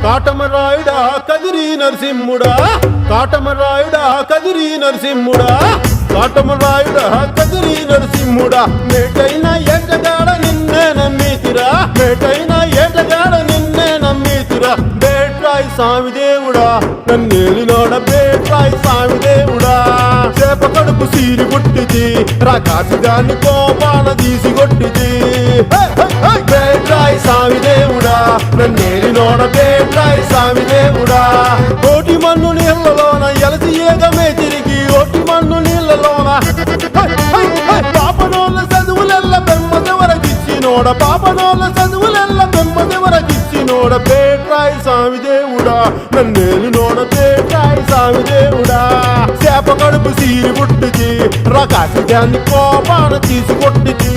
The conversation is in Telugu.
కాటమరాయుడా కదిరి నరసింహుడా కాటమరాయుడా కదిరి నరసింహుడా కాటమరాయుడా కదిరి నరసింహుడా మేటైన ఏటగాడ నిన్నే నమ్మితిరా మేటైన ఏటగాడ నిన్నే నమ్మితిరా బేట్రాయి స్వామి దేవుడా నన్నేలినోడ బేట్రాయి స్వామి దేవుడా చేప కడుపు సీరి పుట్టిది రాకాసిగాన్ని కోపాన తీసి కొట్టిది బేట్రాయి స్వామి దేవుడా నన్నేలినోడ బేట్రాయి స్వామి దేవుడా కోటి మన్ను నీళ్ళలోన ఎలసి ఏగమే తిరిగి ఓటి మన్ను నీళ్ళలోన పాపనోళ్ళ చదువులెల్ల బెమ్మదెవరకిచ్చినోడ పాపనోళ్ళ చదువులెల్ల బెమ్మదెవరకిచ్చినోడ బేట్రాయి స్వామి దేవుడా నన్నేలినోడ బేట్రాయి స్వామి దేవుడా చేప కడుపు సీరి పుట్టిది రకాసి దాన్ని కోపాన తీసి కొట్టిది